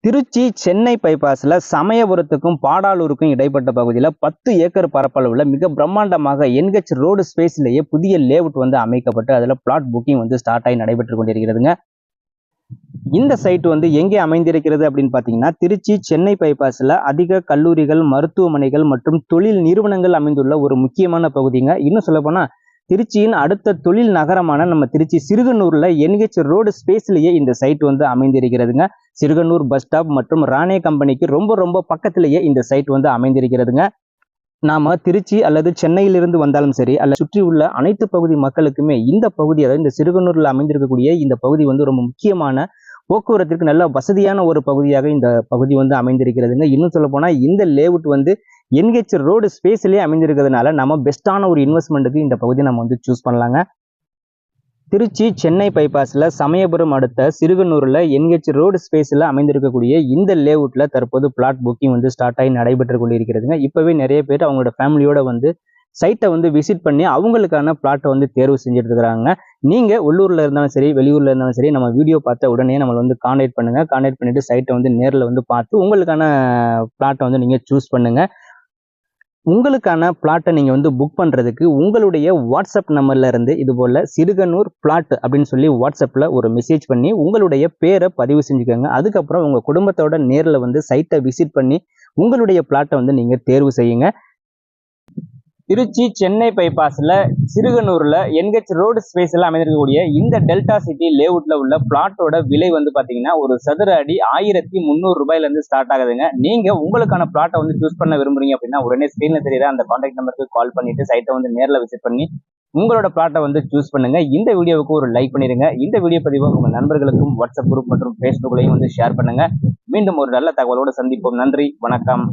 திருச்சி சென்னை பைபாஸ்ல சமயபுரத்துக்கும் பாடாலூருக்கும் இடைப்பட்ட பகுதியில் 10 ஏக்கர் பரப்பளவுல மிக பிரம்மாண்டமாக என்ஹெச் ரோடு ஸ்பேஸ்லேயே புதிய லேஅவுட் வந்து அமைக்கப்பட்டு அதில் பிளாட் புக்கிங் வந்து ஸ்டார்ட் ஆகி நடைபெற்று கொண்டிருக்கிறதுங்க. இந்த சைட் வந்து எங்கே அமைந்திருக்கிறது அப்படின்னு பார்த்தீங்கன்னா, திருச்சி சென்னை பைபாஸ்ல அதிக கல்லூரிகள், மருத்துவமனைகள் மற்றும் தொழில் நிறுவனங்கள் அமைந்துள்ள ஒரு முக்கியமான பகுதிங்க. இன்னும் சொல்ல போனா திருச்சியின் அடுத்த தொழில் நகரமான நம்ம திருச்சி சிறுகனூர்ல என்ஹெச் ரோடு ஸ்பேஸ்லயே இந்த சைட் வந்து அமைந்திருக்கிறதுங்க. சிறுகனூர் பஸ் ஸ்டாப் மற்றும் ராணே கம்பெனிக்கு ரொம்ப பக்கத்திலேயே இந்த சைட் வந்து அமைந்திருக்கிறதுங்க. நாம திருச்சி அல்லது சென்னையிலிருந்து வந்தாலும் சரி, அல்ல சுற்றி உள்ள அனைத்து பகுதி மக்களுக்குமே இந்த பகுதி, அதாவது இந்த சிறுகனூர்ல அமைந்திருக்கக்கூடிய இந்த பகுதி வந்து ரொம்ப முக்கியமான போக்குவரத்திற்கு நல்ல வசதியான ஒரு பகுதியாக இந்த பகுதி வந்து அமைந்திருக்கிறதுங்க. இன்னும் சொல்ல போனா இந்த லேஅவுட் வந்து என்ஹெச் ரோடு ஸ்பேஸ்லயே அமைந்திருக்கிறதுனால நம்ம பெஸ்டான ஒரு இன்வெஸ்ட்மெண்ட்டுக்கு இந்த பகுதியை நம்ம வந்து சூஸ் பண்ணலாங்க. திருச்சி சென்னை பைபாஸ்ல சமயபுரம் அடுத்த சிறுகனூர்ல என்ஹெச் ரோடு ஸ்பேஸ்ல அமைந்திருக்கக்கூடிய இந்த லேஅவுட்ல தற்போது பிளாட் புக்கிங் வந்து ஸ்டார்ட் ஆகி நடைபெற்று கொண்டிருக்கிறதுங்க. இப்பவே நிறைய பேர் அவங்களோட ஃபேமிலியோட வந்து சைட்டை வந்து விசிட் பண்ணி அவங்களுக்கான பிளாட்டை வந்து தேர்வு செஞ்சுட்டு இருக்கிறாங்க. நீங்க உள்ளூர்ல இருந்தாலும் சரி, வெளியூர்ல இருந்தாலும் சரி, நம்ம வீடியோ பார்த்த உடனே நம்மளை வந்து கான்டாக்ட் பண்ணுங்க. கான்டாக்ட் பண்ணிட்டு சைட்டை வந்து நேரில் வந்து பார்த்து உங்களுக்கான பிளாட்டை வந்து நீங்க சூஸ் பண்ணுங்க. உங்களுக்கான பிளாட்டை நீங்க வந்து புக் பண்றதுக்கு உங்களுடைய வாட்ஸ்அப் நம்பர்ல இருந்து இது போல சிறுகனூர் பிளாட் அப்படின்னு சொல்லி வாட்ஸ்அப்ல ஒரு மெசேஜ் பண்ணி உங்களுடைய பேரை பதிவு செஞ்சுக்கோங்க. அதுக்கப்புறம் உங்க குடும்பத்தோட நேரில் வந்து சைட்டை விசிட் பண்ணி உங்களுடைய பிளாட்டை வந்து நீங்க தேர்வு செய்யுங்க. திருச்சி சென்னை பைபாஸ்ல சிறுகனூர்ல என்ஹெச் ரோடு ஸ்பேஸ்ல அமைந்திருக்கக்கூடிய இந்த டெல்டா சிட்டி லேஅவுட்ல உள்ள பிளாட்டோட விலை வந்து பாத்தீங்கன்னா ஒரு சதுர அடி 1300 ரூபாயில இருந்து ஸ்டார்ட் ஆகுதுங்க. நீங்க உங்களுக்கான பிளாட்டை வந்து சூஸ் பண்ண விரும்புறீங்க அப்படின்னா உடனே ஸ்கிரீன்ல தெரியுற அந்த கான்டாக்ட் நம்பருக்கு கால் பண்ணிட்டு சைட்டை வந்து நேரில் விசிட் பண்ணி உங்களோட பிளாட்டை வந்து சூஸ் பண்ணுங்க. இந்த வீடியோவுக்கு ஒரு லைக் பண்ணிடுங்க. இந்த வீடியோ பதிவை உங்க நண்பர்களுக்கும் வாட்ஸ்அப் குரூப் மற்றும் ஃபேஸ்புக்லையும் வந்து ஷேர் பண்ணுங்க. மீண்டும் ஒரு நல்ல தகவலோடு சந்திப்போம். நன்றி, வணக்கம்.